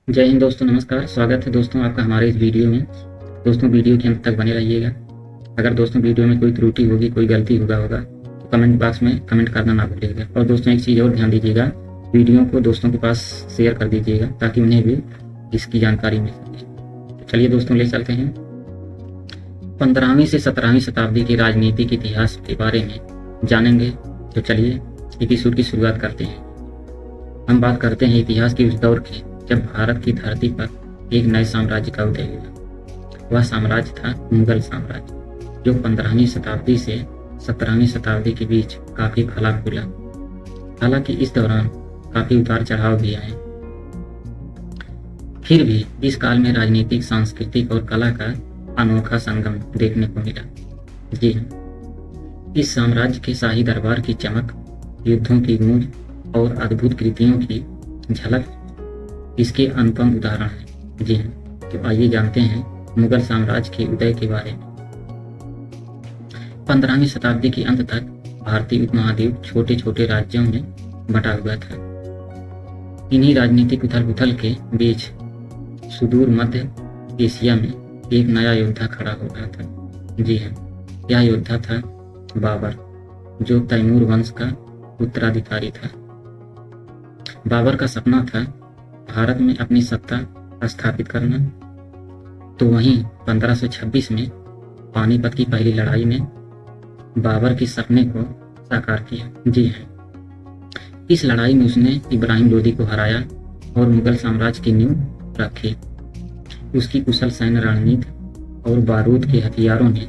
जय हिंद दोस्तों, नमस्कार। स्वागत है दोस्तों आपका हमारे इस वीडियो में। दोस्तों वीडियो के अंत तक बने रहिएगा। अगर दोस्तों वीडियो में कोई त्रुटि होगी, कोई गलती होगा तो कमेंट बॉक्स में कमेंट करना ना भूलिएगा। और दोस्तों एक चीज़ और ध्यान दीजिएगा, वीडियो को दोस्तों के पास शेयर कर दीजिएगा ताकि उन्हें भी इसकी जानकारी मिल सके। तो चलिए दोस्तों ले चलते हैं। 15वीं से 17वीं शताब्दी के राजनीतिक इतिहास के बारे में जानेंगे। तो चलिए एपिसोड की शुरुआत करते हैं। हम बात करते हैं इतिहास के उस दौर की जब भारत की धरती पर एक नए साम्राज्य का उदय हुआ। वह साम्राज्य था मुगल साम्राज्य, जो 15वीं शताब्दी से 17वीं शताब्दी के बीच काफी फला फूला। हालांकि इस दौरान काफी उतार चढ़ाव भी आए, फिर भी इस काल में राजनीतिक, सांस्कृतिक और कला का अनोखा संगम देखने को मिला। जी हाँ, इस साम्राज्य के शाही दरबार की चमक, युद्धों की गूंज और अद्भुत कृतियों की झलक इसके अनुपम उदाहरण हैं। जी हाँ, तो आइए जानते हैं मुगल साम्राज्य के उदय के बारे में। 15वीं शताब्दी के अंत तक भारतीय उपमहाद्वीप छोटे छोटे राज्यों में बटा हुआ था। इन्हीं राजनीतिक उथल पुथल के बीच सुदूर मध्य एशिया में एक नया योद्धा खड़ा हो रहा था। जी हाँ, यह योद्धा था बाबर, जो तैमूर वंश का उत्तराधिकारी था। बाबर का सपना था भारत में अपनी सत्ता स्थापित करना। तो वहीं 1526 में पानीपत की पहली लड़ाई में बाबर के सपने को साकार किया। जी हाँ, इस लड़ाई में उसने इब्राहिम लोदी को हराया और मुगल साम्राज्य की नींव रखी। उसकी कुशल सैन्य रणनीति और बारूद के हथियारों ने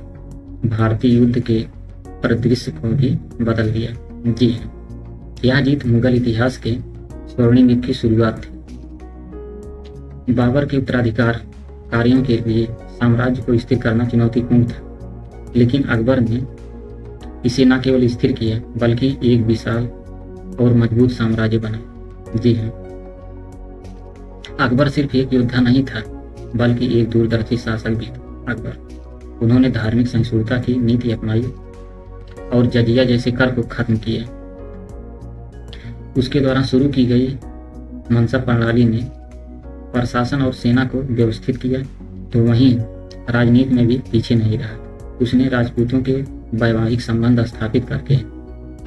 भारतीय युद्ध के परिदृश्य को भी बदल दिया। जी हाँ, यह जीत मुगल इतिहास के स्वर्णिम युग की शुरुआत थी। बाबर के उत्तराधिकार कार्यों के लिए साम्राज्य को स्थिर करना चुनौतीपूर्ण था, लेकिन अकबर ने इसे न केवल स्थिर किया बल्कि एक विशाल और मजबूत साम्राज्य बना। जी हाँ, अकबर सिर्फ एक योद्धा नहीं था बल्कि एक दूरदर्शी शासक भी था। अकबर उन्होंने धार्मिक सहिष्णुता की नीति अपनाई और जजिया जैसे कर को खत्म किया। उसके द्वारा शुरू की गई मनसब प्रणाली ने प्रशासन और सेना को व्यवस्थित किया। तो वहीं राजनीति में भी पीछे नहीं रहा। उसने राजपूतों के वैवाहिक संबंध स्थापित करके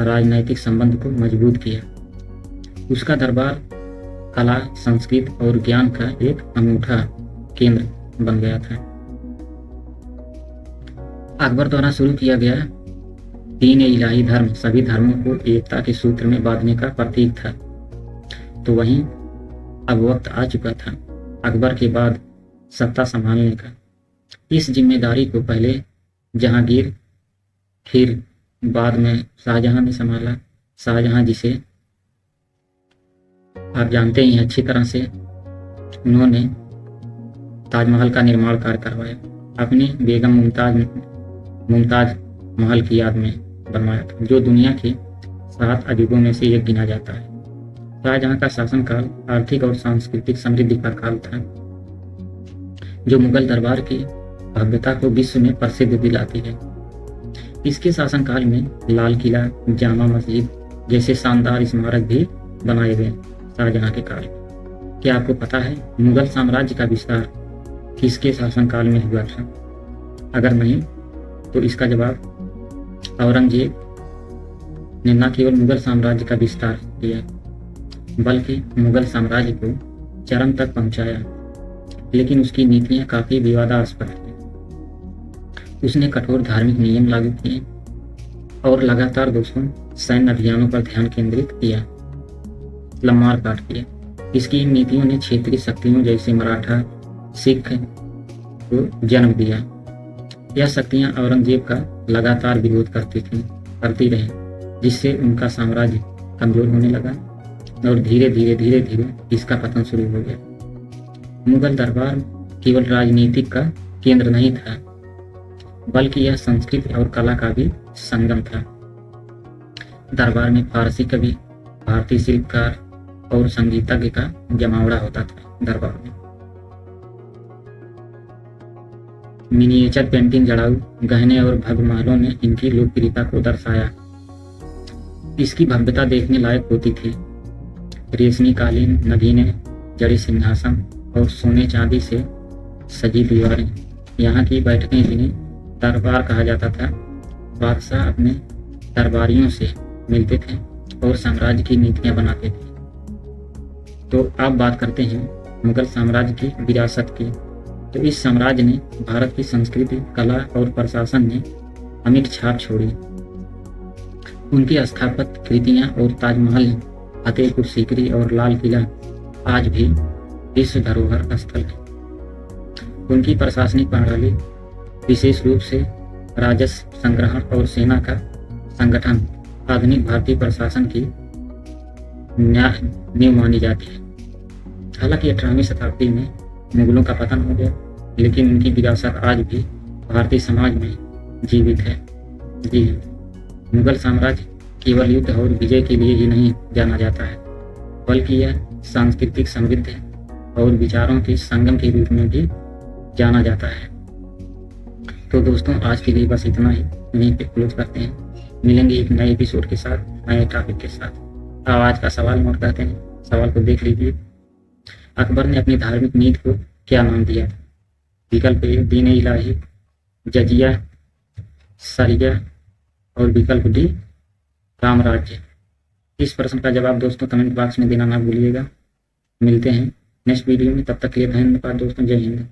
राजनैतिक संबंध को मजबूत किया। उसका दरबार कला, संस्कृत और ज्ञान का एक अनूठा केंद्र बन गया था। अकबर द्वारा शुरू किया गया दीन इलाही धर्म सभी धर्मों को एकता के सूत्र में बांधने का प्रतीक था। तो वहीं अब वक्त आ चुका था अकबर के बाद सत्ता संभालने का। इस जिम्मेदारी को पहले जहांगीर, फिर बाद में शाहजहां ने संभाला। शाहजहां, जिसे आप जानते ही हैं अच्छी तरह से, उन्होंने ताजमहल का निर्माण कार्य करवाया। अपनी बेगम मुमताज महल की याद में बनवाया था, जो दुनिया के 7 अजूबों में से एक गिना जाता है। शाहजहां का शासनकाल आर्थिक और सांस्कृतिक समृद्धि का काल था, जो मुगल दरबार की भव्यता को विश्व में प्रसिद्ध दिलाती है। इसके शासनकाल में लाल किला, जामा मस्जिद जैसे शानदार स्मारक भी बनाए गए। शाहजहां के काल में क्या आपको पता है मुगल साम्राज्य का विस्तार किसके शासनकाल में हुआ था? अगर नहीं तो इसका जवाब औरंगजेब ने न केवल मुगल साम्राज्य का विस्तार किया बल्कि मुगल साम्राज्य को चरम तक पहुंचाया। लेकिन उसकी नीतियां काफी विवादास्पद थी। उसने कठोर धार्मिक नियम लागू किए और लगातार दोस्तों सैन्य अभियानों पर ध्यान केंद्रित किया, लम्मार काट किया। इसकी इन नीतियों ने क्षेत्रीय शक्तियों जैसे मराठा, सिख को जन्म दिया। यह शक्तियां औरंगजेब का लगातार विरोध करती रही, जिससे उनका साम्राज्य कमजोर होने लगा और धीरे धीरे इसका पतन शुरू हो गया। मुगल दरबार केवल राजनीतिक का केंद्र नहीं था बल्कि यह संस्कृति और कला का भी संगम था। दरबार में फारसी कवि, भारतीय शिल्पकार और संगीतज्ञ का जमावड़ा होता था। दरबार में मिनिएचर पेंटिंग, जड़ाऊ गहने और भव्य महलों ने इनकी लोकप्रियता को दर्शाया। इसकी भव्यता देखने लायक होती थी। रेशमी कालीन, नगीने, जड़ी सिंहासन और सोने चांदी से सजी दीवारें। यहाँ की बैठकें जिन्हें दरबार कहा जाता था, बादशाह अपने दरबारियों से मिलते थे और साम्राज्य की नीतियां बनाते थे। तो अब बात करते हैं मुगल साम्राज्य की विरासत की। तो इस साम्राज्य ने भारत की संस्कृति, कला और प्रशासन में अमिट छाप छोड़ी। उनकी स्थापत्य कृतियां और ताजमहल, फतेहपुर सीकरी और लाल किला आज भी विश्व धरोहर स्थल है। उनकी प्रशासनिक प्रणाली, विशेष रूप से राजस्व संग्रहण और सेना का संगठन, आधुनिक भारतीय प्रशासन की नींव मानी जाती है। हालांकि 18वीं शताब्दी में मुगलों का पतन हो गया, लेकिन उनकी विरासत आज भी भारतीय समाज में जीवित है। जी हाँ, मुगल साम्राज्य केवल युद्ध और विजय के लिए ही नहीं जाना जाता है, बल्कि यह सांस्कृतिक समृद्धि और विचारों के संगम के रूप में भी जाना जाता है। तो दोस्तों, आज के लिए बस इतना ही, यहीं पे क्लोज करते हैं। मिलेंगे एक नए एपिसोड के साथ, नए टॉपिक के साथ। अब आज का सवाल नोट करते हैं, सवाल को देख लीजिए। अकबर ने अपनी धार्मिक नीति को क्या नाम दिया था? विकल्प ए दीन इलाही, जजिया, सरिया और विकल्प डी रामराज्य। इस प्रश्न का जवाब दोस्तों कमेंट बॉक्स में देना ना भूलिएगा। मिलते हैं नेक्स्ट वीडियो में, तब तक के लिए धन्यवाद दोस्तों। जय हिंद।